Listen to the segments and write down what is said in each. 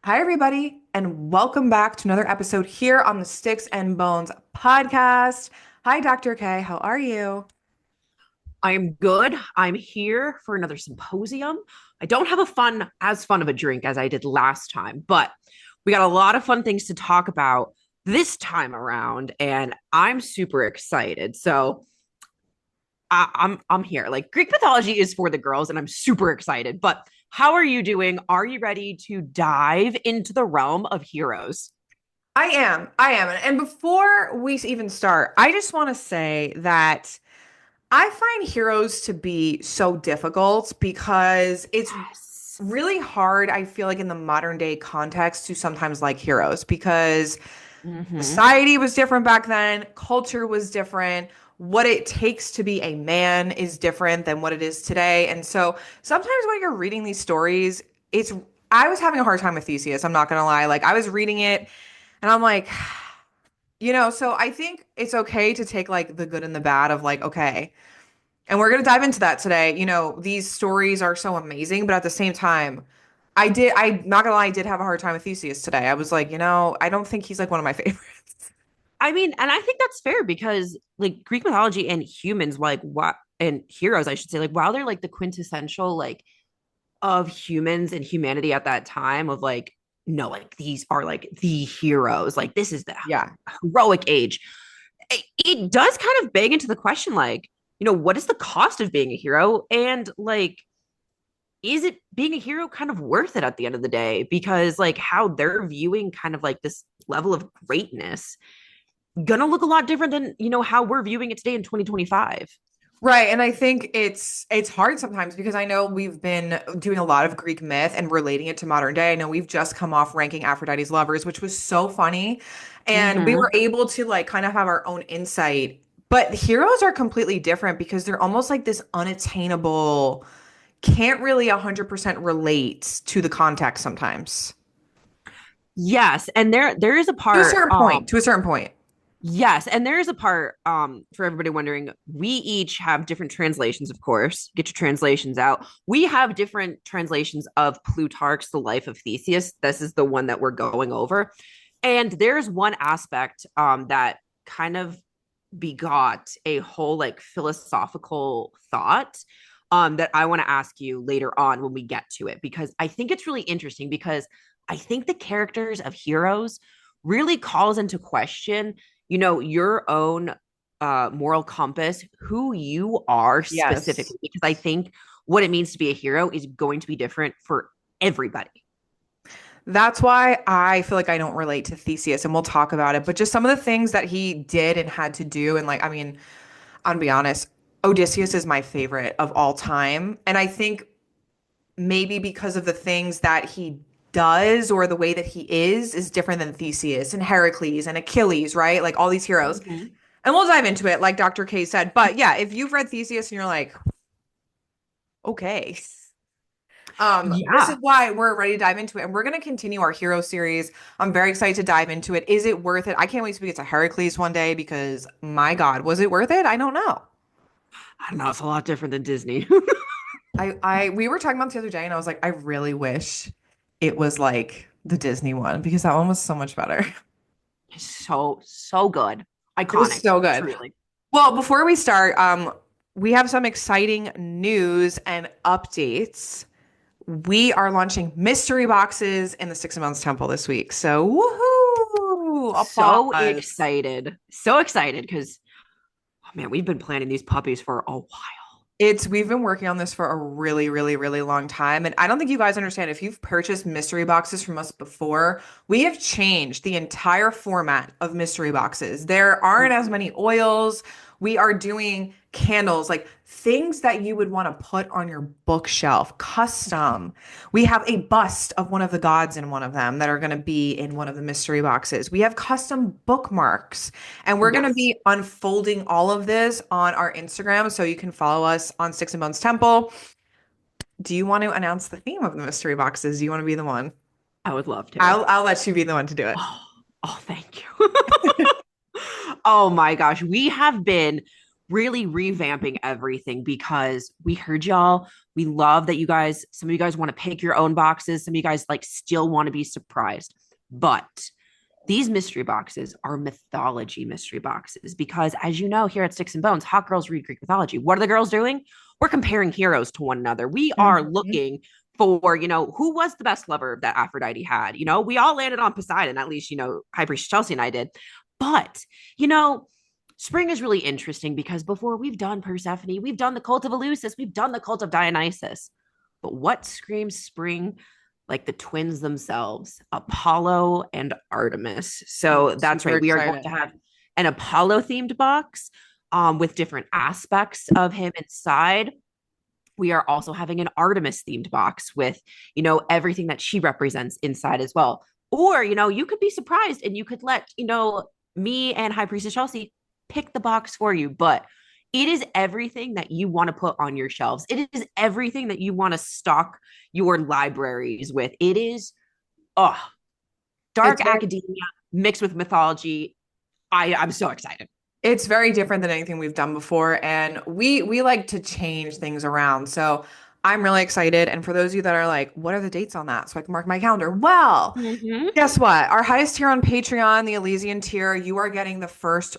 Hi, everybody, and welcome back to another episode here on the Sticks and Bones podcast. Hi, Dr. K. How are you? I'm good. I'm here for another symposium. I don't have as fun of a drink as I did last time, but we got a lot of fun things to talk about this time around, and I'm super excited. I'm here. Like Greek mythology is for the girls, and I'm super excited. But how are you doing? Are you ready to dive into the realm of heroes? I am. I am. And before we even start, I just want to say that I find heroes to be so difficult because it's Yes. really hard, I feel like, in the modern day context to sometimes like heroes because Mm-hmm. society was different back then, culture was different. What it takes to be a man is different than what it is today. And so sometimes when you're reading these stories, it's I was having a hard time with Theseus, I'm not gonna lie. Like I was reading it and I'm like, so I think it's okay to take like the good and the bad of like, okay. And we're gonna dive into that today. These stories are so amazing, but at the same time, I'm not gonna lie, I did have a hard time with Theseus today. I was like, I don't think he's like one of my favorites. I mean, and I think that's fair because like Greek mythology and humans, like what and heroes, I should say, like while they're like the quintessential like of humans and humanity at that time of like, no, like these are like the heroes, like this is the Yeah. heroic age. It does kind of beg into the question, like, what is the cost of being a hero? And like, is it being a hero kind of worth it at the end of the day? Because like how they're viewing kind of like this level of greatness gonna look a lot different than how we're viewing it today in 2025. Right. And I think it's hard sometimes because I know we've been doing a lot of Greek myth and relating it to modern day. I know we've just come off ranking Aphrodite's lovers, which was so funny. And we were Mm-hmm. able to like kind of have our own insight. But heroes are completely different because they're almost like this unattainable, can't really 100% relate to the context sometimes. Yes, and there is a To a part certain point, to a certain point. yes, and there is a part for everybody wondering, we each have different translations, of course. Get your translations out. We have different translations of Plutarch's The Life of Theseus. This is the one that we're going over. And there's one aspect that kind of begot a whole like philosophical thought that I want to ask you later on when we get to it, because I think it's really interesting because I think the characters of heroes really calls into question, your own moral compass, who you are Yes. specifically, because I think what it means to be a hero is going to be different for everybody. That's why I feel like I don't relate to Theseus, and we'll talk about it. But just some of the things that he did and had to do, and like, I mean, I'll be honest, Odysseus is my favorite of all time. And I think maybe because of the things that he does or the way that he is different than Theseus and Heracles and Achilles, right? Like all these heroes. Mm-hmm. And we'll dive into it, like Dr. K said. But yeah, if you've read Theseus and you're like, okay. This is Yeah. why we're ready to dive into it. And we're going to continue our hero series. I'm very excited to dive into it. Is it worth it? I can't wait to get to Heracles one day because my God, was it worth it? I don't know. I don't know. It's a lot different than Disney. We were talking about this the other day and I was like, I really wish it was like the Disney one because that one was so much better. So, so good. It was Iconic, so good. truly. Well, before we start, we have some exciting news and updates. We are launching mystery boxes in the Six of Months Temple this week. So, woohoo! So Applause. excited. So excited because, oh man, we've been planning these puppies for a while. We've been working on this for a really, really, really long time. And I don't think you guys understand. If you've purchased mystery boxes from us before, we have changed the entire format of mystery boxes. There aren't as many oils. We are doing candles, like things that you would want to put on your bookshelf, custom. We have a bust of one of the gods in one of them that are going to be in one of the mystery boxes. We have custom bookmarks. And we're going to Yes. be unfolding all of this on our Instagram. So you can follow us on Six and Bones Temple. Do you want to announce the theme of the mystery boxes? Do you want to be the one? I would love to. I'll let you be the one to do it. Oh, oh, thank you. Oh my gosh. really revamping everything because we heard y'all. We love that you guys, some of you guys want to pick your own boxes. Some of you guys like still want to be surprised. But these mystery boxes are mythology mystery boxes because, as you know, here at Sticks and Bones, Hot Girls Read Greek mythology. What are the girls doing? We're comparing heroes to one another. We are Mhm. looking for, who was the best lover that Aphrodite had. We all landed on Poseidon, at least, High Priestess Chelsea and I did. But, you know, spring is really interesting because before we've done Persephone, we've done the cult of Eleusis, we've done the cult of Dionysus. But what screams spring like the twins themselves, Apollo and Artemis? I'm So that's super right. We are going to excited. have an Apollo themed box with different aspects of him inside. We are also having an Artemis themed box with, everything that she represents inside as well. Or, you could be surprised and you could let, me and High Priestess Chelsea pick the box for you. But it is everything that you want to put on your shelves. It is everything that you want to stock your libraries with. It is, oh, It's dark very academia mixed with mythology. I'm so excited. It's very different than anything we've done before, and we like to change things around. So I'm really excited. And for those of you that are like, what are the dates on that? So I can mark my calendar. Well, Mm-hmm. guess what? Our highest tier on Patreon, the Elysian tier, you are getting the first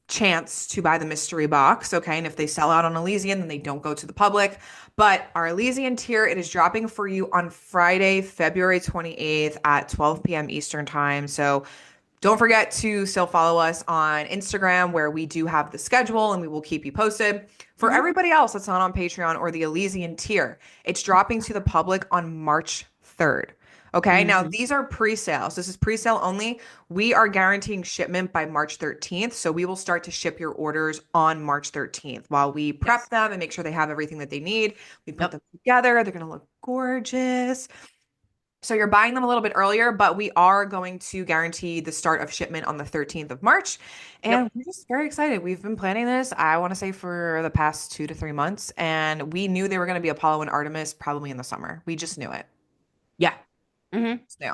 chance to buy the mystery box. Okay. And if they sell out on Elysian, then they don't go to the public. But our Elysian tier, it is dropping for you on Friday, February 28th at 12 p.m. Eastern time. So don't forget to still follow us on Instagram where we do have the schedule and we will keep you posted. For Mm-hmm. everybody else that's not on Patreon or the Elysian tier, it's dropping to the public on March 3rd. Okay, now Mm-hmm. these are pre-sales. This is pre-sale only. We are guaranteeing shipment by March 13th. So we will start to ship your orders on March 13th while we prep Yes. them and make sure they have everything that they need. We put Yep. them together. They're going to look gorgeous. So you're buying them a little bit earlier, but we are going to guarantee the start of shipment on the 13th of March. And Yep. we're just very excited. We've been planning this, I want to say, for the past 2 to 3 months. And we knew they were going to be Apollo and Artemis probably in the summer. We just knew it. Yeah. Mm-hmm. Just knew.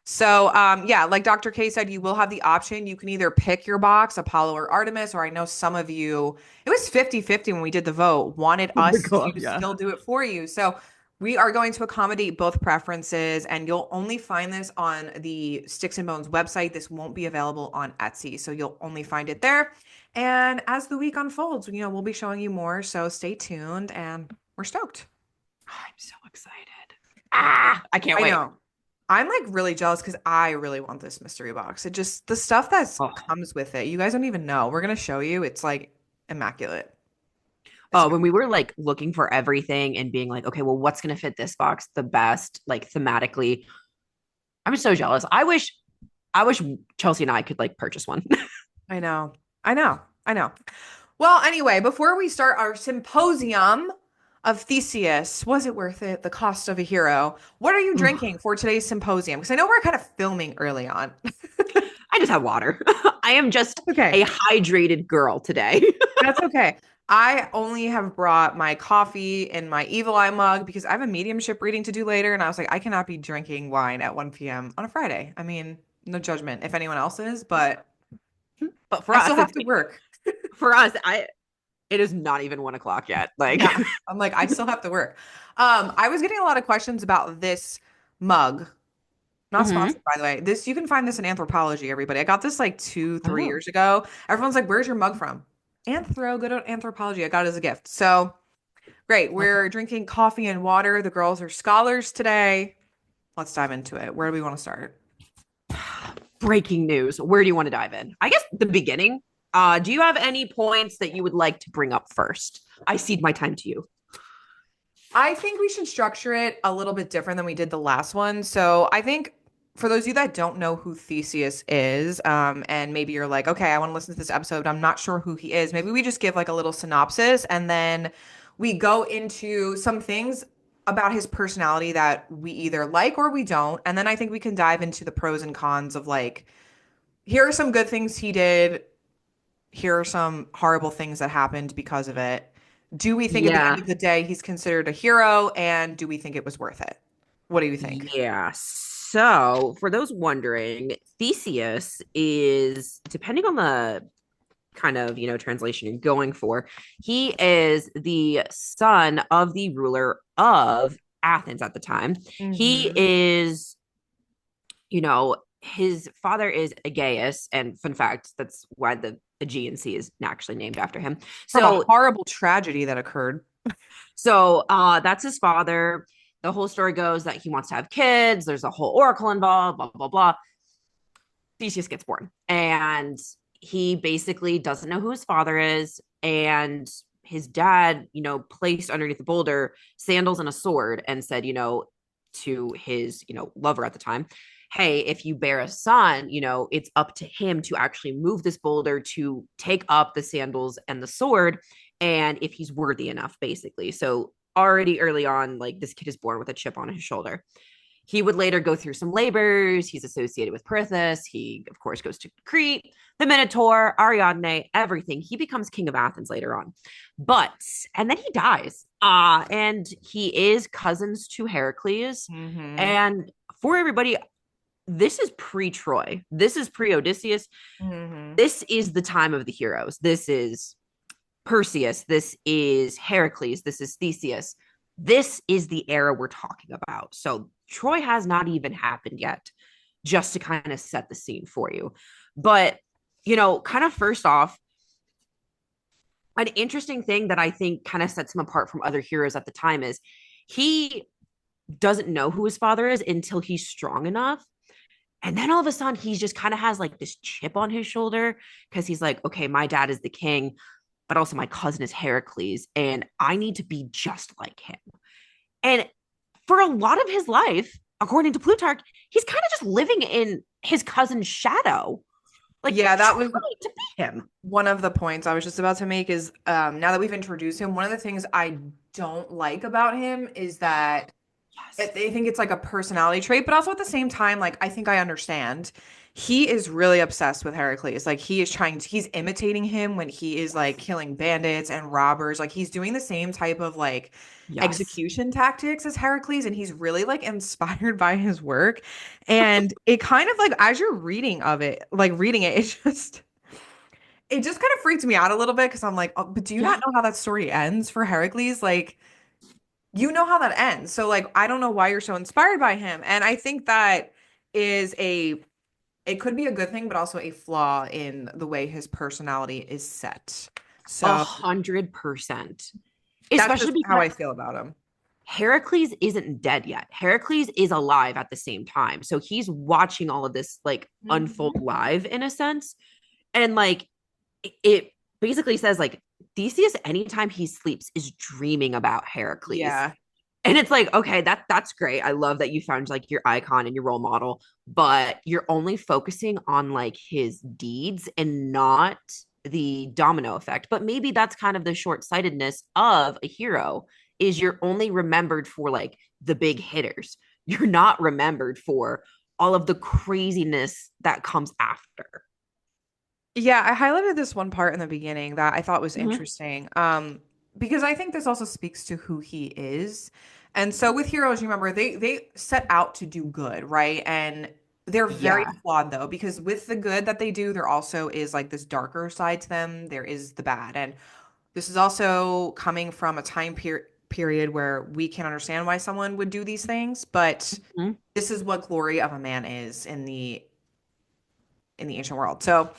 So, yeah, like Dr. K said, you will have the option. You can either pick your box, Apollo or Artemis, or I know some of you, it was 50-50 when we did the vote, wanted Oh my us God, to yeah. still do it for you. So, we are going to accommodate both preferences, and you'll only find this on the Sticks and Bones website. This won't be available on Etsy, so you'll only find it there. And as the week unfolds, we'll be showing you more. So, stay tuned, and we're stoked. I'm so excited. I can't I wait. know. I'm like really jealous because I really want this mystery box. It just, the stuff that Oh. comes with it, you guys don't even know. We're gonna show you. It's like immaculate. It's Oh, when we were like looking for everything and being like, okay, well, what's gonna fit this box the best, like thematically? I'm so jealous. I wish Chelsea and I could like purchase one. I know. I know. I know. Well, anyway, before we start our symposium of Theseus, was it worth it? The cost of a hero. What are you drinking for today's symposium? Because I know we're kind of filming early on. I just have water. I am just Okay. a hydrated girl today. That's okay. I only have brought my coffee in my Evil Eye mug because I have a mediumship reading to do later. And I was like, I cannot be drinking wine at 1 p.m. on a Friday. I mean, no judgment if anyone else is, but But for I still us, have to work. for us, it is not even 1 o'clock yet. Like, Yeah. I'm like, I still have to work. I was getting a lot of questions about this mug. Not mhm. sponsored, by the way. This you can find this in Anthropology, everybody. I got this like 2, 3 years Oh, ago. Everyone's like, "Where's your mug from?" Good on Anthropology. I got it as a gift. So great. oh. We're drinking coffee and water. The girls are scholars today. Let's dive into it. Where do we want to start? Breaking news. Where do you want to dive in? I guess the beginning. Do you have any points that you would like to bring up first? I cede my time to you. I think we should structure it a little bit different than we did the last one. So I think for those of you that don't know who Theseus is, and maybe you're like, okay, I want to listen to this episode, I'm not sure who he is. Maybe we just give like a little synopsis and then we go into some things about his personality that we either like or we don't. And then I think we can dive into the pros and cons of like, here are some good things he did. Here are some horrible things that happened because of it. Do we think at the end Yeah. of the day he's considered a hero? And do we think it was worth it? What do you think? Yeah. So, for those wondering, Theseus is, depending on the kind of, translation you're going for. He is the son of the ruler of Athens at the time. He Hmm. is, his father is Aegeus, and fun fact, that's why the Aegean Sea is actually named after him. From a So, horrible tragedy that occurred. that's his father. The whole story goes that he wants to have kids. There's a whole oracle involved, blah, blah, blah. Theseus gets born, and he basically doesn't know who his father is. And his dad, placed underneath the boulder sandals and a sword and said, to his, lover at the time, hey, if you bear a son, it's up to him to actually move this boulder to take up the sandals and the sword. And if he's worthy enough, basically. So already early on, like this kid is born with a chip on his shoulder. He would later go through some labors. He's associated with PRIESTESS. He, of course, goes to Crete, the Minotaur, Ariadne, everything. He becomes king of Athens later on. And then he dies. And he is cousins to Heracles. Hmm. And for everybody, this is pre-Troy. This is pre-Odysseus. Hmm. This is the time of the heroes. This is Perseus. This is Heracles. This is Theseus. This is the era we're talking about. So Troy has not even happened yet, just to kind of set the scene for you. But, kind of first off, an interesting thing that I think kind of sets him apart from other heroes at the time is he doesn't know who his father is until he's strong enough. And then all of a sudden, he just kind of has like this chip on his shoulder because he's like, okay, my dad is the king, but also my cousin is Heracles, and I need to be just like him. And for a lot of his life, according to Plutarch, he's kind of just living in his cousin's shadow, like Yeah, that trying was to be him. one of the points I was just about to make is now that we've introduced him, one of the things I don't like about him is that I Yes. think it's like a personality trait, but also at the same time, like I think I understand. He is really obsessed with Heracles. Like he's imitating him when he is like Yes. killing bandits and robbers. Like he's doing the same type of like Yes. execution tactics as Heracles, and he's really like inspired by his work. And it kind of like as you're reading of it, like reading it, it just kind of freaked me out a little bit because I'm like, oh, but do you not Yeah. know how that story ends for Heracles? Like you know how that ends. So like I don't know why you're so inspired by him. And I think that is a it could be a good thing, but also a flaw in the way his personality is set. A So 100%. that's Especially just how because I feel about him. Heracles isn't dead yet. Heracles is alive at the same time. So he's watching all of this like unfold Mhm. live in a sense. And like it basically says like Theseus anytime he sleeps is dreaming about Heracles. Yeah. And it's like, okay, that's great. I love that you found like your icon and your role model, but you're only focusing on like his deeds and not the domino effect. But maybe that's kind of the short-sightedness of a hero is you're only remembered for like the big hitters. You're not remembered for all of the craziness that comes after. Yeah, I highlighted this one part in the beginning that I thought was Mhm. interesting. Because I think this also speaks to who he is. And so with heroes, you remember they set out to do good, right? And they're very Yeah. flawed though, because with the good that they do, there also is like this darker side to them. There is the bad. And this is also coming from a period where we can understand why someone would do these things, but Mhm. this is what glory of a man is in the ancient world. So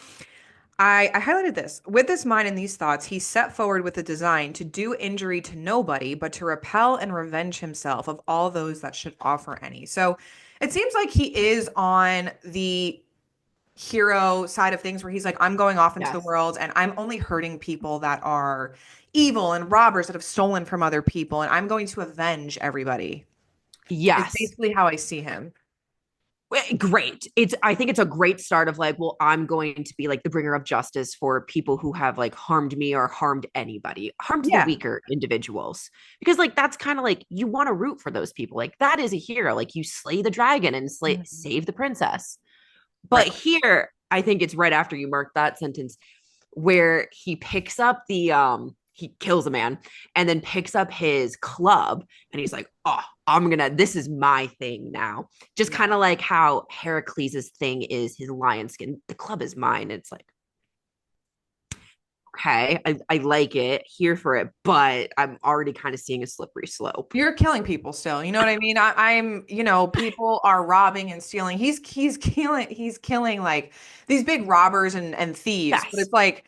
I highlighted this. With this mind and these thoughts, he set forward with a design to do injury to nobody, but to repel and revenge himself of all those that should offer any. So it seems like he is on the hero side of things where he's like, I'm going off into the Yes. world and I'm only hurting people that are evil and robbers that have stolen from other people, and I'm going to avenge everybody. Is Yes. basically how I see him. Great. I think it's a great start of like, well, I'm going to be like the bringer of justice for people who have like harmed me or harmed anybody, harmed the Yeah. weaker individuals. Because like that's kind of like you want to root for those people. Like that is a hero. Like you slay the dragon and Mhm. save the princess. But Right. here, I think it's right after you mark that sentence where he picks up he kills a man and then picks up his club and he's like, oh, this is my thing now. Just kind Yeah. of like how Heracles's thing is his lion skin. The club is mine. It's like, okay, I like it, here for it, but I'm already kind of seeing a slippery slope. You're killing people still. You know what I mean? People are robbing and stealing. He's killing like these big robbers and thieves, but Yes, it's like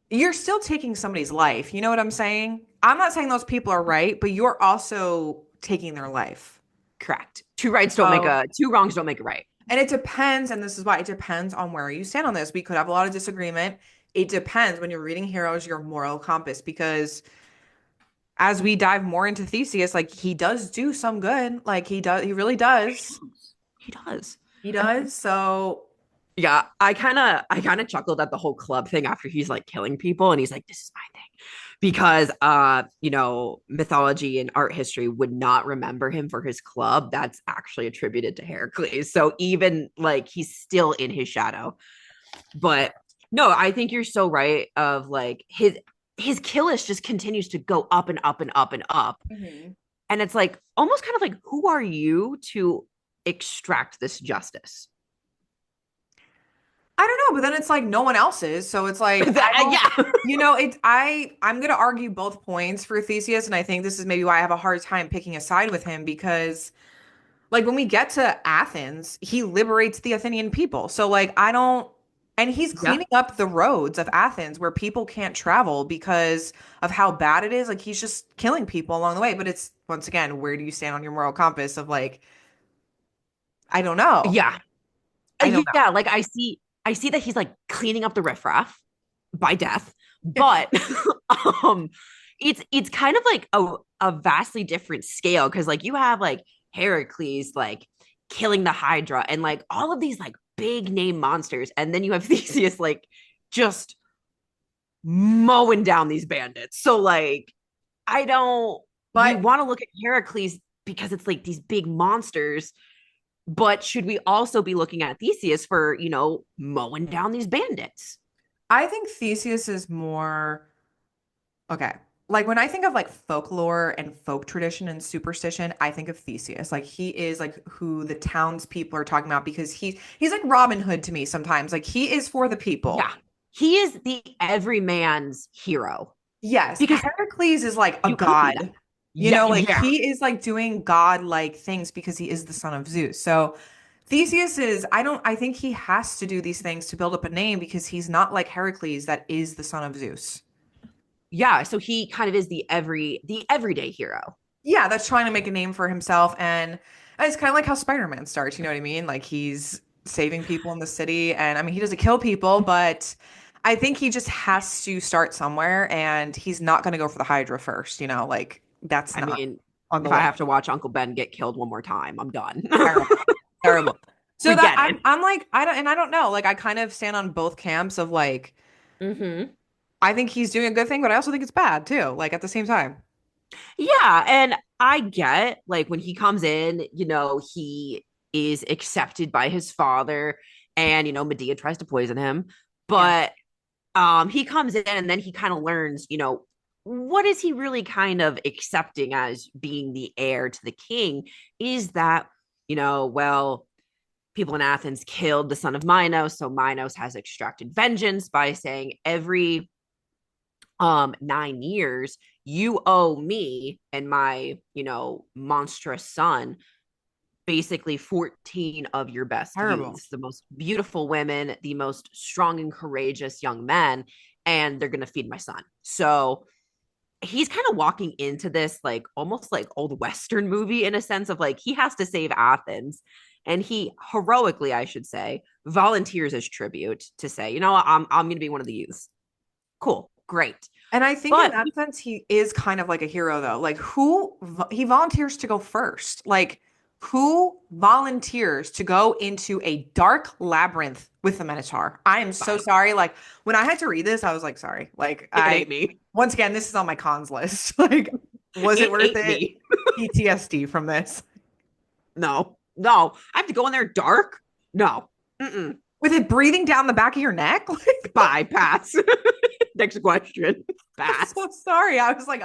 you're still taking somebody's life. You know what I'm saying? I'm not saying those people are right, but you're also taking their life. correct. So, Two wrongs don't make a right. and it depends, and this is why it depends on where you stand on this. We could have a lot of disagreement. It depends when you're reading Heroes, your moral compass, because as we dive more into Theseus, like he does do some good. Like he really does. He does. He does. So Yeah, I kind of chuckled at the whole club thing after he's like killing people and he's like, this is my thing. Because mythology and art history would not remember him for his club. That's actually attributed to Heracles. So even like he's still in his shadow. But no, I think you're so right of like his kill list just continues to go up and up and up and up. Mhm. And it's like almost kind of like, who are you to extract this justice? I don't know, but then it's like no one else is. So it's like I don't, Yeah. I'm gonna argue both points for Theseus, and I think this is maybe why I have a hard time picking a side with him because like when we get to Athens, he liberates the Athenian people. So like I don't and he's Yeah. cleaning up the roads of Athens where people can't travel because of how bad it is. Like he's just killing people along the way. But it's once again, where do you stand on your moral compass of like, I don't know. Yeah. I don't Yeah, like I see that he's like cleaning up the riffraff by death, know. but um it's kind of like a vastly different scale because like you have like Heracles like killing the Hydra and like all of these like big name monsters, and then you have Theseus like just mowing down these bandits. So like I don't we But want to look at Heracles because it's like these big monsters, but should we also be looking at Theseus for, mowing down these bandits? I think Theseus is more okay. Like when I think of like folklore and folk tradition and superstition, I think of Theseus. Like he is like who the townspeople are talking about because he's like Robin Hood to me sometimes. Like he is for the Yeah. people. He is the everyman's hero Yes, because Heracles is like a you could be that. god. Yeah. Like Yeah. he is like doing god-like things because he is the son of Zeus. So Theseus is, I think he has to do these things to build up a name because he's not like Heracles that is the son of Zeus. Yeah. So he kind of is the everyday hero. Yeah, that's trying to make a name for himself. And it's kind of like how Spider-Man starts, you know what I mean? Like he's saving people in the city. And I mean, he doesn't kill people, but I think he just has to start somewhere and he's not going to go for the Hydra first, like that's I not mean, on the if I list. have to watch Uncle Ben get killed one more time, I'm done. Terrible. Terrible. So We that get it. I'm like, I don't know. Like I kind of stand on both camps of like, Hmm. I think he's doing a good thing, but I also think it's bad too, like at the same time. Yeah, and I get like when he comes in, he is accepted by his father and Medea tries to poison him, Yeah. but he comes in and then he kind of learns, what is he really kind of accepting as being the heir to the king is that, well, people in Athens killed the son of Minos, so Minos has extracted vengeance by saying every 9 years you owe me and my monstrous son basically 14 of your best Terrible. youths, the most beautiful women, the most strong and courageous young men, and they're going to feed my son. So he's kind of walking into this like almost like old western movie in a sense of like he has to save Athens, and he heroically, I should say, volunteers as tribute to say, I'm going to be one of the youths. Cool, great. And I think in But that sense, he is kind of like a hero, though. Like, he volunteers to go first? Like, who volunteers to go into a dark labyrinth with the Minotaur? I am so fine, sorry. Like, when I had to read this, I was like, sorry. Like, it ain't me. once again, this is on my cons list. Like, was it It worth ain't it? me. PTSD from this. No, no. I have to go in there dark. No. Mm-mm. With it breathing down the back of your neck? Like, Bye. Pass. Next question. I'm Pass. so sorry. I was like,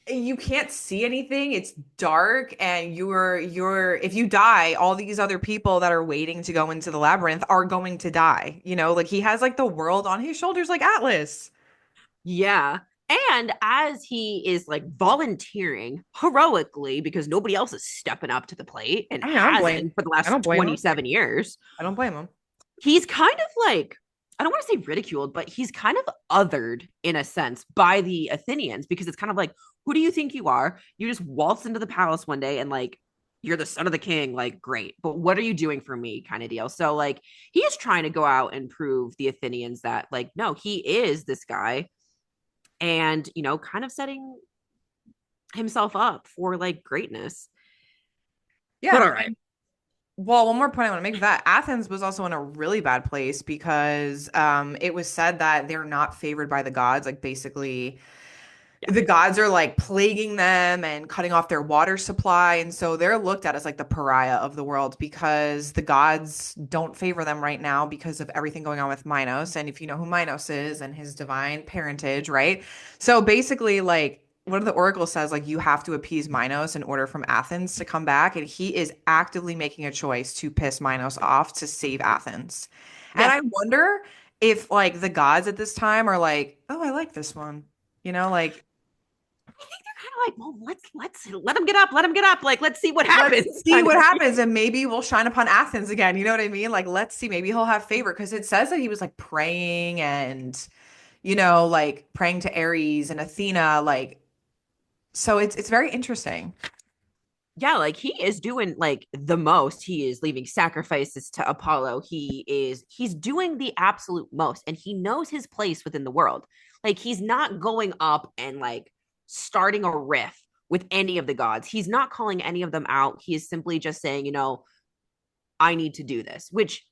you can't see anything. It's dark, and you're if you die, all these other people that are waiting to go into the labyrinth are going to die. Like he has like the world on his shoulders like Atlas. Yeah. And as he is like volunteering heroically because nobody else is stepping up to the plate and I mean, hasn't for the I last don't blame him. 27 years, I don't blame him. he's kind of like, I don't want to say ridiculed, but he's kind of othered in a sense by the Athenians because it's kind of like, who do you think you are? You just waltz into the palace one day and like, you're the son of the king, like, great, but what are you doing for me, kind of deal. So, like, he is trying to go out and prove the Athenians that, like, no, he is this guy and, kind of setting himself up for like greatness. But Yeah. all right. Well, one more point I want to make is that Athens was also in a really bad place because it was said that they're not favored by the gods. Like basically, Yeah. the gods are like plaguing them and cutting off their water supply. And so they're looked at as like the pariah of the world because the gods don't favor them right now because of everything going on with Minos. And if you know who Minos is and his divine parentage, right? So basically, like, one of the oracles says, like, you have to appease Minos in order from Athens to come back. And he is actively making a choice to piss Minos off to save Athens. And Yeah. I wonder if, like, the gods at this time are like, oh, I like this one. Like, I think they're kind of like, well, let's let him get up, let him get up. Like, let's see what let's happens. see Kind what of. happens, and maybe we'll shine upon Athens again. You know what I mean? Like, let's see, maybe he'll have favor because it says that he was like praying and, like praying to Ares and Athena, like, so it's very interesting. Yeah, like he is doing like the most. He is leaving sacrifices to Apollo. He's doing the absolute most and he knows his place within the world. Like he's not going up and like starting a riff with any of the gods. He's not calling any of them out. He is simply just saying, I need to do this, which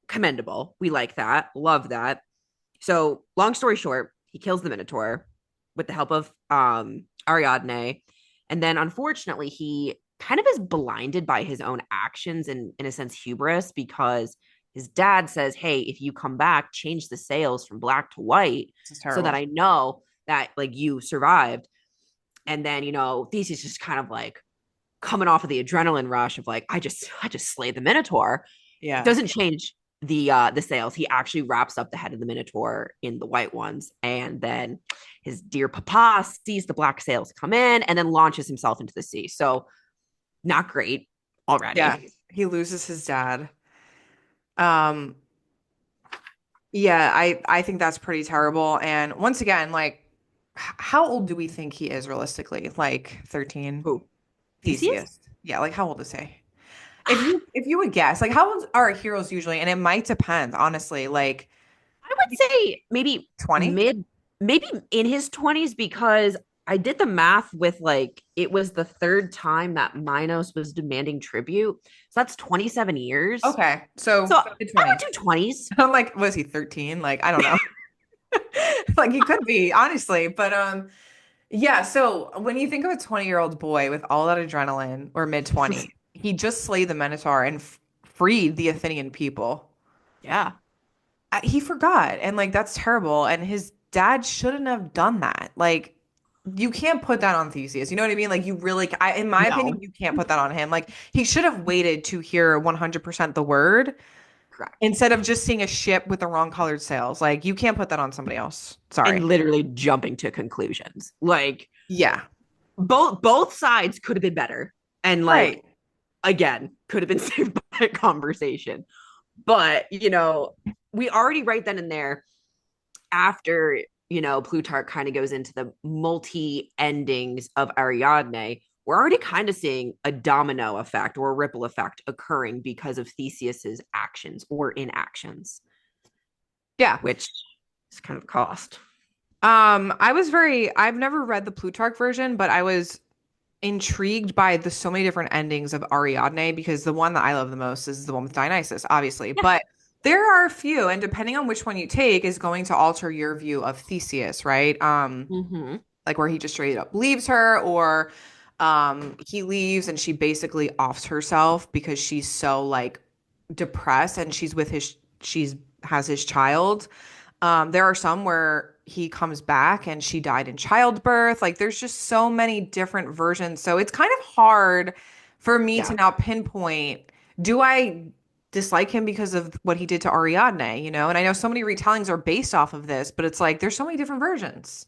commendable. We like that. Love that. So, long story short, he kills the Minotaur with the help of Ariadne. And then unfortunately, he kind of is blinded by his own actions and, in a sense, hubris because his dad says, hey, if you come back, change the sails from black to white This is so that terrible. I know that like you survived. And then, Theseus just kind of like coming off of the adrenaline rush of like, I just slayed the Minotaur. Yeah. Doesn't change the sails. He actually wraps up the head of the Minotaur in the white ones, and then his dear papa sees the black sails come in, and then launches himself into the sea. So not great Yeah, already. he loses his dad. um yeah, I think that's pretty terrible. And once again, like, how old do we think he is realistically? Like 13? Who? Theseus? Theseus. Yeah, like how old is he? If you would guess, like how old are heroes usually? And it might depend, honestly. Like I would say maybe 20? maybe in his 20s because I did the math with like it was the third time that Minos was demanding tribute. So that's 27 years. Okay. So So mid I would 20s. do 20s. I'm like, was he 13? Like, I don't know. Like he could be, honestly. But yeah, so when you think of a 20-year-old boy with all that adrenaline, or mid 20, he just slayed the Minotaur and freed the Athenian people. Yeah. He forgot, and like that's terrible. And his dad shouldn't have done that. Like, you can't put that on Theseus. You know what I mean? Like, you really, in my opinion, No. you can't put that on him. Like, he should have waited to hear 100% the word Correct. instead of just seeing a ship with the wrong colored sails. Like, you can't put that on somebody else. And Sorry. literally jumping to conclusions. Like Yeah. both sides could have been better. And like Right. again, could have been saved by a conversation. But, we already right then and there after, Plutarch kind of goes into the multi endings of Ariadne, we're already kind of seeing a domino effect or a ripple effect occurring because of Theseus's actions or inactions, Yeah. which is kind of cost. I've never read the Plutarch version, but I was intrigued by the so many different endings of Ariadne because the one that I love the most is the one with Dionysus, obviously. Yeah. But there are a few, and depending on which one you take, is going to alter your view of Theseus, right? Mm-hmm. Like where he just straight up leaves her, or he leaves and she basically offs herself because she's so like depressed and she's has his child. There are some where he comes back and she died in childbirth. Like there's just so many different versions. So it's kind of hard for me to Yeah. now pinpoint, do I dislike him because of what he did to Ariadne, you know? And I know so many retellings are based off of this, but it's like there's so many different versions.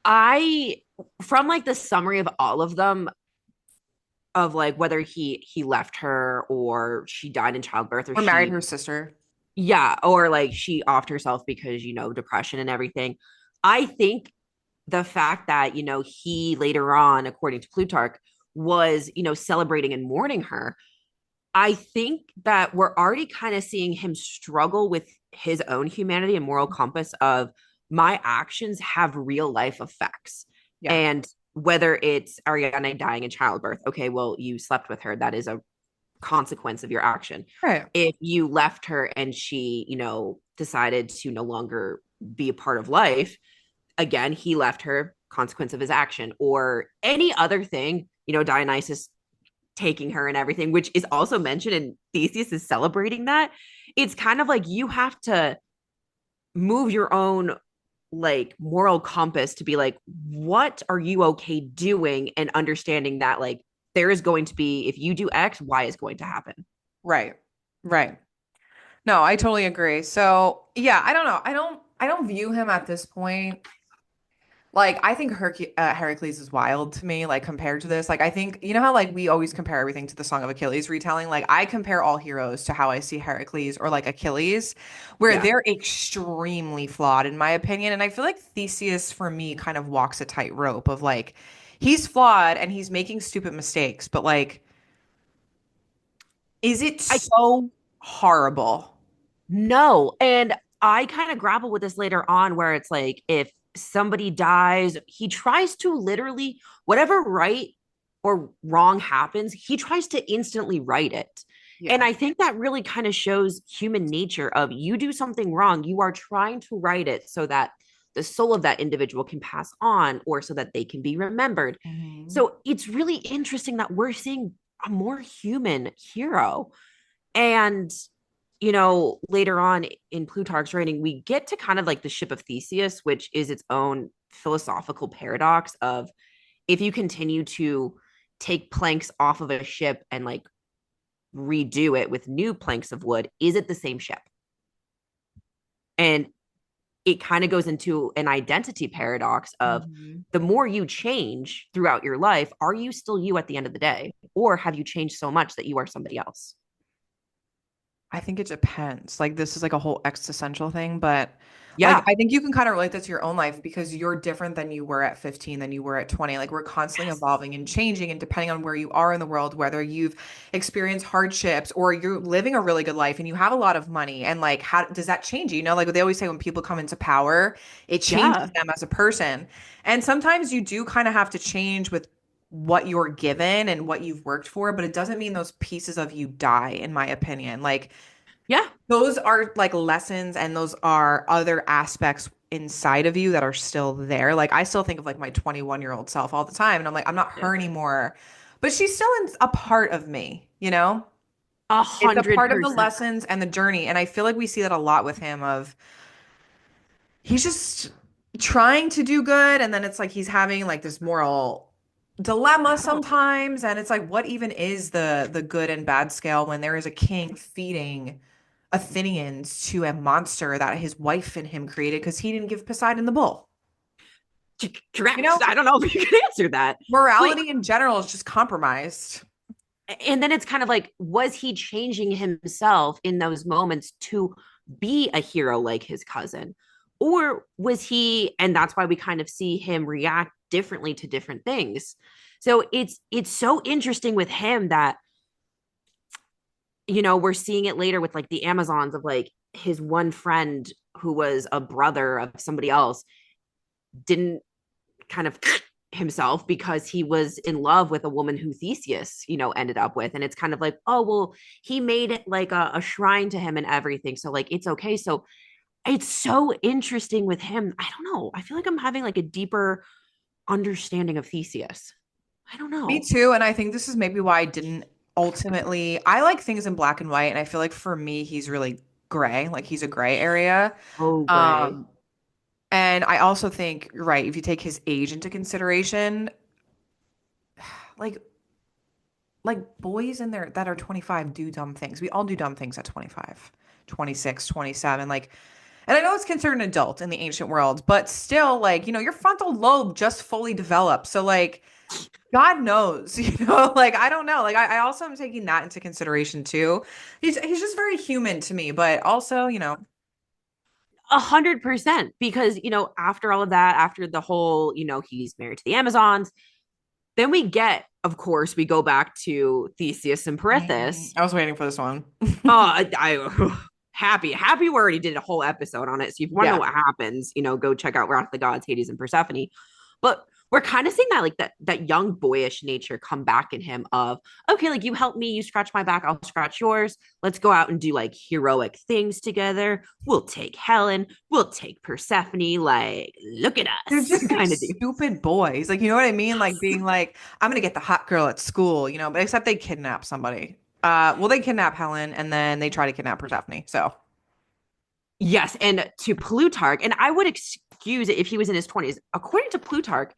I from like the summary of all of them, of like whether he left her or she died in childbirth or Or married she, her sister. yeah, or like she offed herself because, depression and everything. I think the fact that, he later on, according to Plutarch, was, celebrating and mourning her, I think that we're already kind of seeing him struggle with his own humanity and moral compass of, my actions have real life effects. Yeah. And whether it's Ariadne dying in childbirth, okay, well, you slept with her. That is a consequence of your action. Right. If you left her and she, decided to no longer be a part of life, again, he left her, consequence of his action. Or any other thing, Dionysus taking her and everything, which is also mentioned, and Theseus is celebrating that. It's kind of like you have to move your own like moral compass to be like, what are you okay doing, and understanding that like there is going to be, if you do X, Y is going to happen. Right. Right. No, I totally agree. So, yeah, I don't know. I don't view him at this point. Like, I think Heracles is wild to me, like, compared to this. Like, I think, you know how, like, we always compare everything to the Song of Achilles retelling? Like, I compare all heroes to how I see Heracles or, like, Achilles, where Yeah. they're extremely flawed, in my opinion. And I feel like Theseus, for me, kind of walks a tightrope of, like, he's flawed and he's making stupid mistakes, but, like, is it I so horrible? know. And I kind of grapple with this later on, where it's like, if somebody dies, he tries to literally, whatever right or wrong happens, he tries to instantly right it. And Yeah. I think that really kind of shows human nature of, you do something wrong, you are trying to right it so that the soul of that individual can pass on, or so that they can be remembered. Mhm. So it's really interesting that we're seeing a more human hero. And, later on in Plutarch's writing, we get to kind of like the ship of Theseus, which is its own philosophical paradox of, if you continue to take planks off of a ship and like redo it with new planks of wood, is it the same ship? And it kind of goes into an identity paradox of, Mhm. the more you change throughout your life, are you still you at the end of the day? Or have you changed so much that you are somebody else? I think it depends. Like this is like a whole existential thing, but like Yeah. I think you can kind of relate that to your own life because you're different than you were at 15 than you were at 20. Like we're constantly Yes. evolving and changing and depending on where you are in the world, whether you've experienced hardships or you're living a really good life and you have a lot of money and like how does that change you? You know, like they always say when people come into power, it changes Yeah. them as a person. And sometimes you do kind of have to change with what you're given and what you've worked for, but it doesn't mean those pieces of you die, in my opinion. Like Yeah. those are like lessons and those are other aspects inside of you that are still there. Like I still think of like my 21-year-old self all the time and I'm like, I'm not Yeah. her anymore, but she's still a part of me, you know? A It's a hundred part of the percent. lessons and the journey. And I feel like we see that a lot with him of he's just trying to do good and then it's like he's having like this moral dilemma sometimes and it's like what even is the good and bad scale when there is a king feeding Athenians to a monster that his wife and him created because he didn't give Poseidon the bull. You Correct. know, I don't know if you can answer that. But morality in general is just compromised. and then it's kind of like, was he changing himself in those moments to be a hero like his cousin? Or was he, and that's why we kind of see him react differently to different things. So it's so interesting with him that, we're seeing it later with like the Amazons, of like his one friend who was a brother of somebody else didn't kind of himself because he was in love with a woman who Theseus, ended up with. And it's kind of like, oh, well, he made it like a shrine to him and everything. So like, it's okay. So it's so interesting with him. I don't know. I feel like I'm having like a deeper understanding of Theseus. I don't Me know. too. And I think this is maybe why I didn't ultimately, I like things in black and white. And I feel like for me, he's really gray, like he's a gray area. Oh, Gray. Um, And I also think, right, if you take his age into consideration, like boys in there that are 25 do dumb things. We all do dumb things at 25, 26, 27. Like, and I know it's considered an adult in the ancient world, but still, like, your frontal lobe just fully developed. So, like, God knows, like, I don't know. Like, I also am taking that into consideration too. He's just very human to me, but also, 100%. Because, after all of that, after the whole, he's married to the Amazons, then of course, we go back to Theseus and Persephone. I was waiting for this one. I happy we already did a whole episode on it. So if you want to know Yeah. what happens, go check out Wrath of the Gods, Hades and Persephone. But we're kind of seeing that, like, that young boyish nature come back in him of, okay, like, you help me, you scratch my back, I'll scratch yours. Let's go out and do like heroic things together. We'll take Helen, we'll take Persephone, like, look at They're us just like kind of deal. stupid boys. Like, you know what I mean? Like being like, I'm gonna get the hot girl at school, but except they kidnap somebody. Well, they kidnap Helen and then they try to kidnap Persephone. So Yes, and to Plutarch, and I would excuse it if he was in his 20s. According to Plutarch,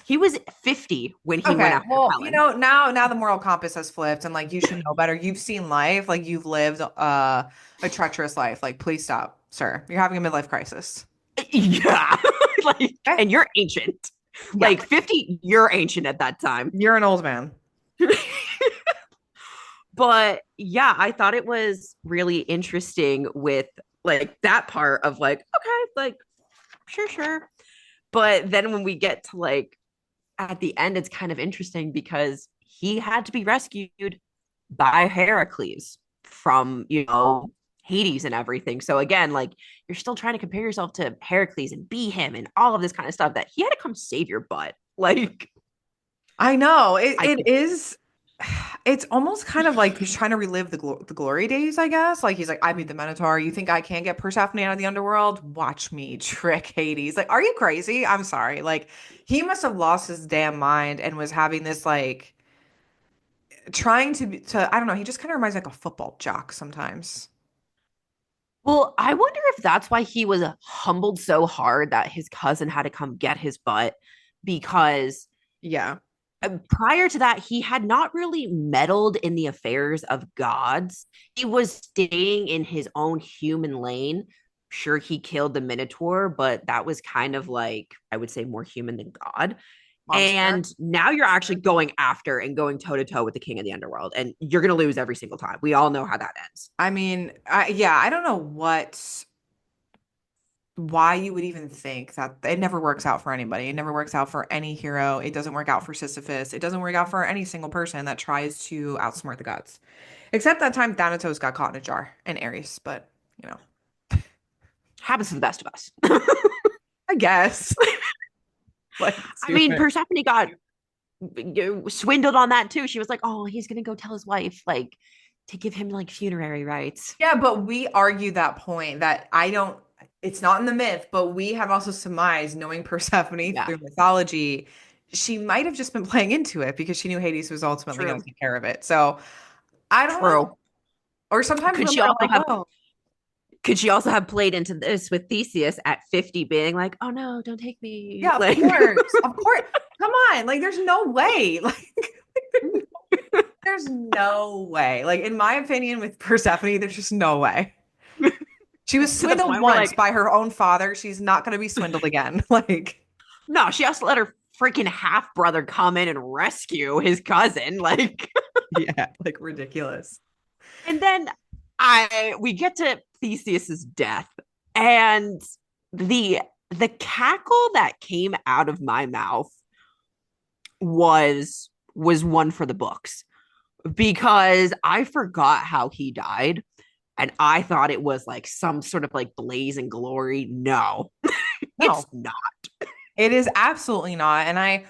he was 50 when he went okay, after well, Helen. now the moral compass has flipped and like you should know better. You've seen life, like you've lived a treacherous life. Like, please stop, sir. You're having a midlife crisis. Yeah. Like, Okay? and you're ancient. Yeah, Like 50, you're ancient at that time. you're an old man. But yeah, I thought it was really interesting with like that part of like, okay, like, sure. But then when we get to like at the end, it's kind of interesting because he had to be rescued by Heracles from, Hades and everything. So again, like, you're still trying to compare yourself to Heracles and be him and all of this kind of stuff that he had to come save your butt. Like, I know it. I It is. It's almost kind of like he's trying to relive the glory days, I guess. Like he's like, I beat the Minotaur. You think I can't get Persephone out of the underworld? Watch me trick Hades. Like, are you crazy? I'm sorry. Like, he must have lost his damn mind and was having this like trying to. I don't know. He just kind of reminds me like a football jock sometimes. well, I wonder if that's why he was humbled so hard that his cousin had to come get his butt because Yeah. prior to that, he had not really meddled in the affairs of gods. He was staying in his own human lane. Sure, he killed the Minotaur, but that was kind of like, I would say, more human than God. Monster. And now you're actually going after and going toe to toe with the king of the underworld, and you're going to lose every single time. We all know how that ends. I mean, yeah, I don't know why you would even think that it never works out for anybody. It never works out for any hero. It doesn't work out for Sisyphus. It doesn't work out for any single person that tries to outsmart the gods. Except that time Thanatos got caught in a jar and Ares, but Happens to the best of us. I guess. Like, I mean, stupid. Persephone got swindled on that too. She was like, "Oh, he's gonna go tell his wife, like, to give him like funerary rites." Yeah, but we argue that point that I don't, it's not in the myth, but we have also surmised, knowing Persephone Yeah, through mythology, she might have just been playing into it because she knew Hades was ultimately going true, to take care of it. So I don't know. true. Or sometimes Could women she are also like, have? oh, Could she also have played into this with Theseus at 50, being like, "Oh no, don't take me," yeah, of like. course. Of course. Come on. Like, there's no way. Like, there's no way. Like, in my opinion, with Persephone, there's just no way. She was To the swindled point where once like, by her own father. She's not going to be swindled again. Like, no, she has to let her freaking half brother come in and rescue his cousin, like. yeah, like ridiculous. And then we get to Theseus's death, and the the cackle that came out of my mouth was one for the books because I forgot how he died and I thought it was like some sort of like blaze and glory. No, it's No, not. it is absolutely not. And I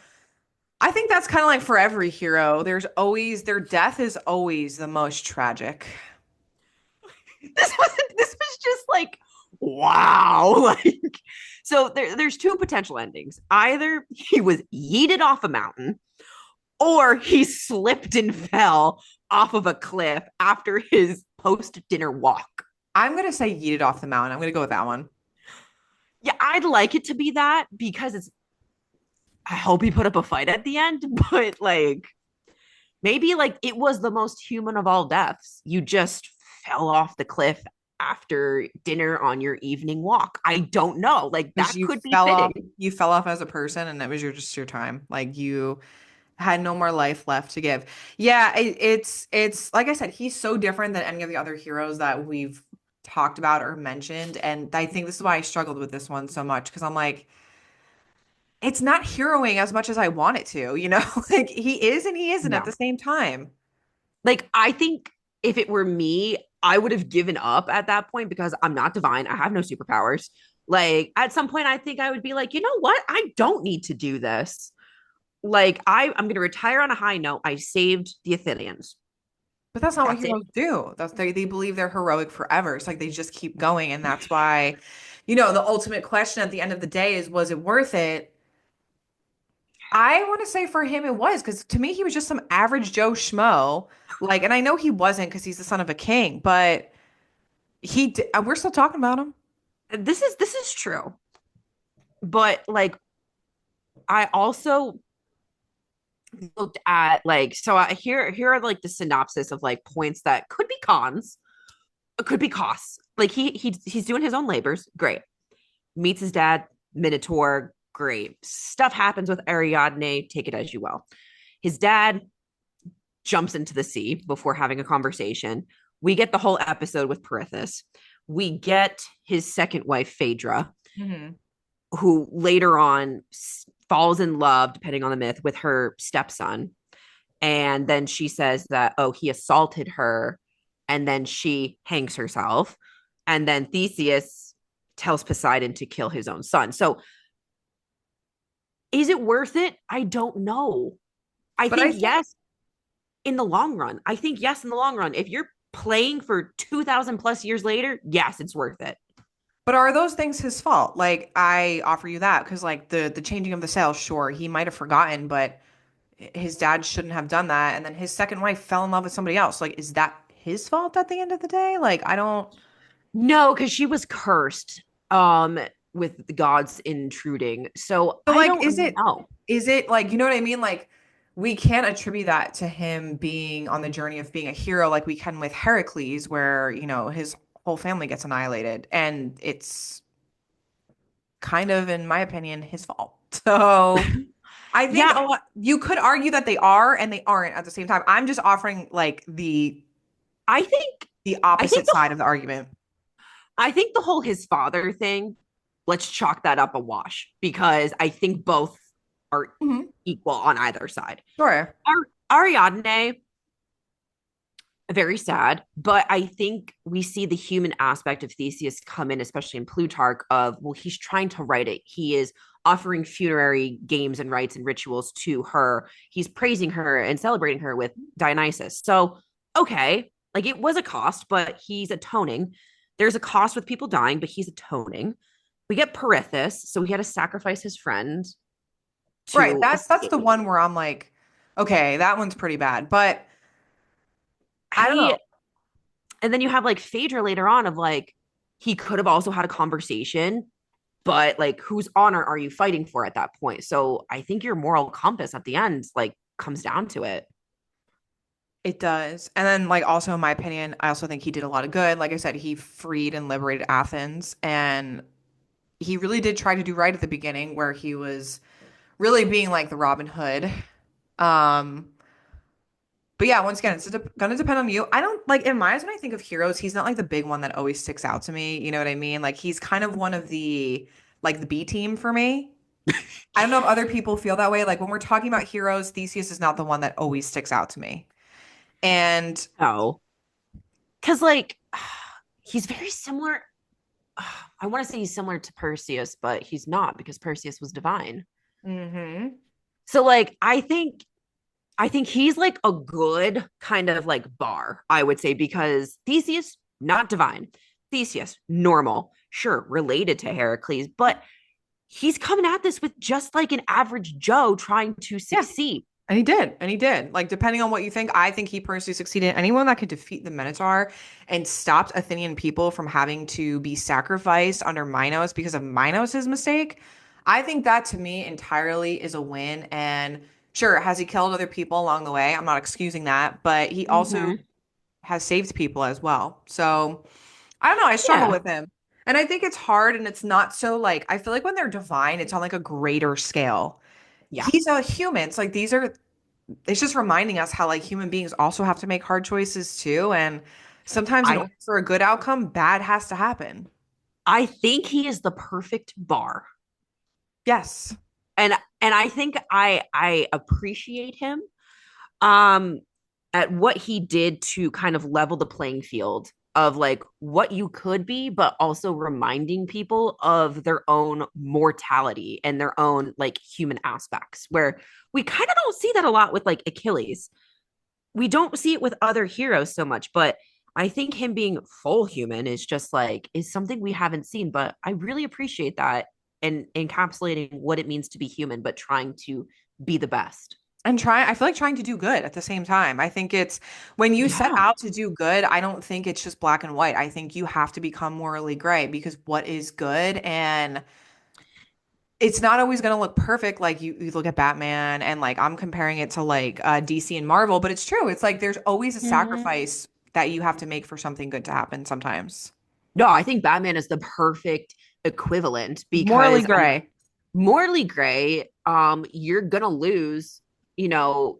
think that's kind of like for every hero. Their death is always the most tragic. This was just like, wow. Like, so there's two potential endings. Either he was yeeted off a mountain or he slipped and fell off of a cliff after his post dinner walk. I'm gonna say yeeted off the mountain. I'm gonna go with that one. Yeah, I'd like it to be that because I hope he put up a fight at the end, but like maybe like it was the most human of all deaths. You just fell off the cliff after dinner on your evening walk. I don't know. Like Because that could be fitting. you fell off as a person, and that was just your time. Like you had no more life left to give. Yeah, it's like I said, he's so different than any of the other heroes that we've talked about or mentioned, and I think this is why I struggled with this one so much because I'm like, it's not heroing as much as I want it to, you know? Like he is and he isn't at the No. same time. Like I think if it were me, I would have given up at that point because I'm not divine. I have no superpowers. Like at some point I think I would be like, you know what? I don't need to do this. Like I'm gonna retire on a high note. I saved the Athenians. But that's not what That's it. heroes do. That's they believe they're heroic forever. It's like they just keep going, and that's why, you know, the ultimate question at the end of the day is, was it worth it? I want to say for him it was because to me he was just some average Joe schmo. Like, and I know he wasn't because he's the son of a king, but we're still talking about him. This is true. But like I also looked at like here are like the synopsis of like points that could be cons, could be costs. Like he's doing his own labors, great. Meets his dad, Minotaur, great. Stuff happens with Ariadne, take it as you will. His dad jumps into the sea before having a conversation. We get the whole episode with Persephone. We get his second wife, Phaedra, Hmm. who later on falls in love, depending on the myth, with her stepson. And then she says that, oh, he assaulted her. And then she hangs herself. And then Theseus tells Poseidon to kill his own son. So is it worth it? I don't know. I But I think think, yes in the long run. I think yes in the long run. If you're playing for 2000 plus years later, yes, it's worth it. but are those things his fault? Like I offer you that because like the changing of the sails, sure, he might have forgotten, but his dad shouldn't have done that. And then his second wife fell in love with somebody else. Like, is that his fault at the end of the day? Like, I don't. No, because she was cursed with the gods intruding. So So I like, don't know. is it like, you know what I mean? Like, we can't attribute that to him being on the journey of being a hero like we can with Heracles, where, you know, his whole family gets annihilated. And it's kind of, in my opinion, his fault. So I think Yeah, a lot, you could argue that they are and they aren't at the same time. I'm just offering like I think the I think opposite the side of the argument. I think the whole his father thing, let's chalk that up a wash because I think both are Mhm. equal on either side. Sure. Ariadne, very sad, but I think we see the human aspect of Theseus come in, especially in Plutarch, of well, he's trying to write it. He is offering funerary games and rites and rituals to her. He's praising her and celebrating her with Dionysus. So, okay, like it was a cost, but he's atoning. There's a cost with people dying, but he's atoning. We get Perithous, so he had to sacrifice his friend Right. to That's the escape. one where I'm like, okay, that one's pretty bad. But I don't He know. and then you have like Phaedra later on of like he could have also had a conversation, but like whose honor are you fighting for at that point? So I think your moral compass at the end like comes down to it. It does. And then like also in my opinion, I also think he did a lot of good. Like I said, he freed and liberated Athens and he really did try to do right at the beginning where he was really being like the Robin Hood. Um but yeah, once again, it's gonna depend on you. I don't like in my eyes when I think of heroes, he's not like the big one that always sticks out to me. You know what I mean? Like he's kind of one of the like the B team for me. I don't know if other people feel that way. Like when we're talking about heroes, Theseus is not the one that always sticks out to me. And No, because like he's very similar. I want to say he's similar to Perseus, but he's not because Perseus was divine. hmm So like I think he's like a good kind of like bar, I would say, because Theseus, not divine. Theseus, normal, sure, related to Heracles, but he's coming at this with just like an average Joe trying to yeah, succeed. And he did. And he did. Like, depending on what you think, I think he personally succeeded. Anyone that could defeat the Minotaur and stopped Athenian people from having to be sacrificed under Minos because of Minos' mistake, I think that to me entirely is a win. And sure, has he killed other people along the way? I'm not excusing that, but he also Mm-hmm. has saved people as well. So I don't know. I struggle Yeah. with him. And I think it's hard and it's not so like, I feel like when they're divine, it's on like a greater scale. Yeah. He's a human. It's like these are it's just reminding us how like human beings also have to make hard choices too. And sometimes in I order for a good outcome, bad has to happen. I think he is the perfect bar. Yes. And I think I appreciate him um at what he did to kind of level the playing field of like what you could be, but also reminding people of their own mortality and their own like human aspects, where we kind of don't see that a lot with like Achilles. We don't see it with other heroes so much, but I think him being full human is just like is something we haven't seen. But I really appreciate that and encapsulating what it means to be human, but trying to be the best. And I feel like trying to do good at the same time. I think it's when you set Yeah. out to do good, I don't think it's just black and white. I think you have to become morally gray because what is good and it's not always going to look perfect. Like you look at Batman and like I'm comparing it to like DC and Marvel, but it's true. It's like there's always a Mm-hmm. sacrifice that you have to make for something good to happen sometimes. No, I think Batman is the perfect equivalent Morally because I mean, gray. morally gray, you're gonna lose, you know,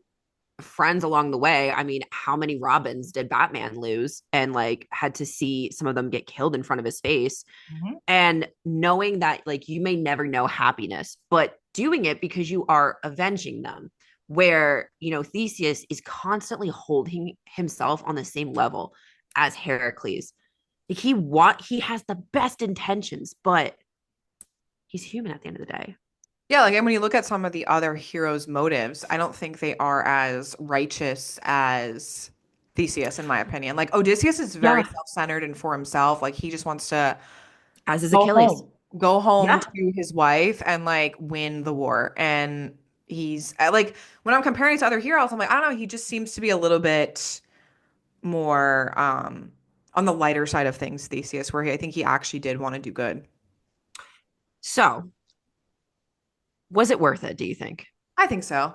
friends along the way. I mean, how many Robins did Batman lose and like had to see some of them get killed in front of his face? Mhm. And knowing that like you may never know happiness, but doing it because you are avenging them. Where, Theseus is constantly holding himself on the same level as Heracles. He has the best intentions, but he's human at the end of the day. Yeah, like and when you look at some of the other heroes' motives, I don't think they are as righteous as Theseus, in my opinion. Like Odysseus is very Yeah, self-centered and for himself. Like he just wants to as is go Achilles. home, go home Yeah. to his wife and like win the war. And he's like when I'm comparing it to other heroes, I'm like, I don't know, he just seems to be a little bit more on the lighter side of things, Theseus, where I think he actually did want to do good. So, was it worth it, do you think? I think so.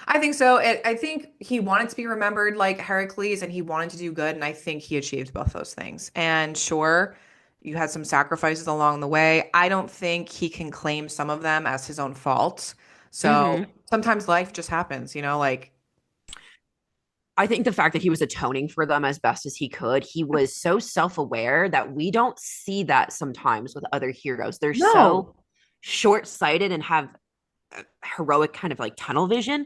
I think so. I think he wanted to be remembered like Heracles and he wanted to do good. And I think he achieved both those things. And sure, you had some sacrifices along the way. I don't think he can claim some of them as his own fault. So Mm-hmm. sometimes life just happens, like, I think the fact that he was atoning for them as best as he could, he was so self aware that we don't see that sometimes with other heroes. They're so no. short sighted and have heroic kind of like tunnel vision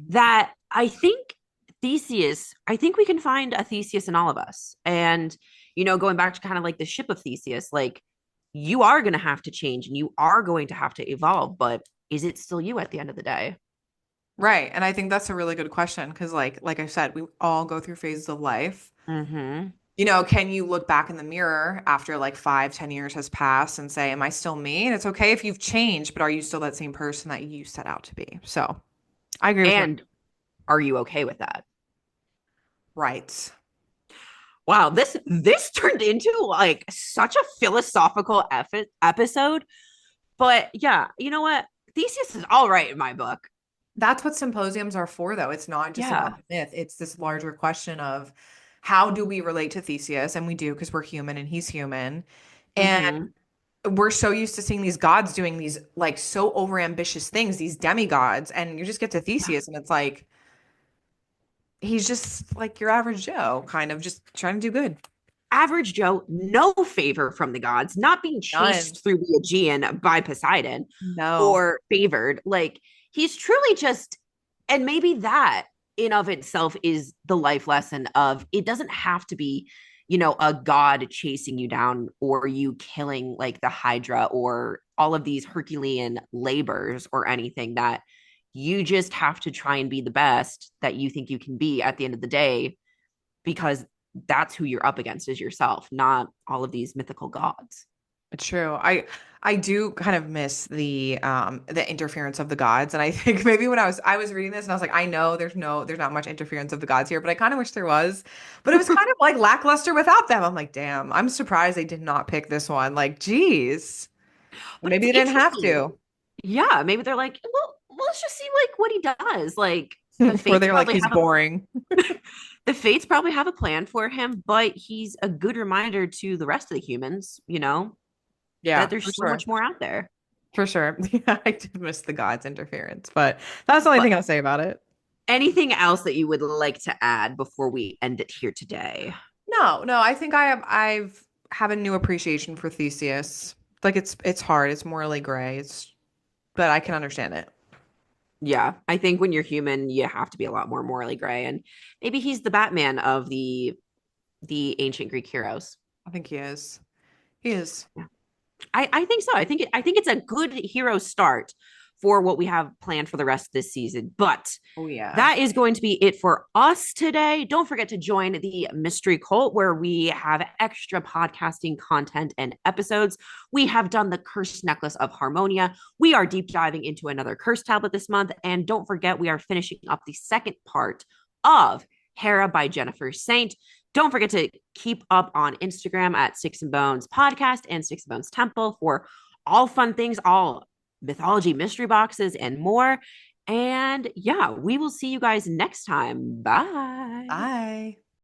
that I think we can find a Theseus in all of us. And, going back to kind of like the ship of Theseus, like you are going to have to change and you are going to have to evolve, but is it still you at the end of the day? Right. And I think that's a really good question because like I said, we all go through phases of life. Mm-hmm. Can you look back in the mirror after like 5, 10 years has passed and say, am I still me? And it's okay if you've changed, but are you still that same person that you set out to be? So I agree with you. And are you okay with that? Right. Wow, this turned into like such a philosophical episode. But yeah, you know what? Theseus is all right in my book. That's what symposiums are for, though. It's not just about Yeah. the myth. It's this larger question of how do we relate to Theseus? And we do because we're human and he's human. And Mm-hmm. we're so used to seeing these gods doing these like so overambitious things, these demigods. And you just get to Yeah. Theseus and it's like, he's just like your average Joe, kind of just trying to do good. Average Joe, no favor from the gods, not being None. chased through the Aegean by Poseidon No. or favored. Like he's truly just, and maybe that in of itself is the life lesson of it doesn't have to be, a god chasing you down or you killing like the Hydra or all of these Herculean labors or anything that you just have to try and be the best that you think you can be at the end of the day because that's who you're up against is yourself, not all of these mythical gods. It's true. I do kind of miss the interference of the gods. And I think maybe when I was reading this and I was like, I know there's not much interference of the gods here, but I kind of wish there was. But it was kind of like lackluster without them. I'm like, damn, I'm surprised they did not pick this one. Like, geez. But Maybe it's they didn't have interesting. to. Yeah, maybe they're like, well, let's just see like what he does. Like the Or fates they're like, probably he's have a boring. the fates probably have a plan for him, but he's a good reminder to the rest of the humans, that Yeah, for there's so sure. much more out there. For sure. Yeah, I did miss the gods interference, but that's the only But thing I'll say about it. anything else that you would like to add before we end it here today? No, no, I think I've have a new appreciation for Theseus. Like it's hard, it's morally gray. It's but I can understand it. Yeah, I think when you're human, you have to be a lot more morally gray, and maybe he's the Batman of the ancient Greek heroes. I think he is. He is. I think so. I think it's a good hero start for what we have planned for the rest of this season. But Oh yeah. that is going to be it for us today. Don't forget to join the Mystery Cult where we have extra podcasting content and episodes. We have done the Cursed Necklace of Harmonia. We are deep diving into another curse tablet this month. And don't forget, we are finishing up the second part of Hera by Jennifer Saint. Don't forget to keep up on Instagram at Sticks and Bones Podcast and Sticks and Bones Temple for all fun things, all mythology mystery boxes, and more. And yeah, we will see you guys next time. Bye. Bye.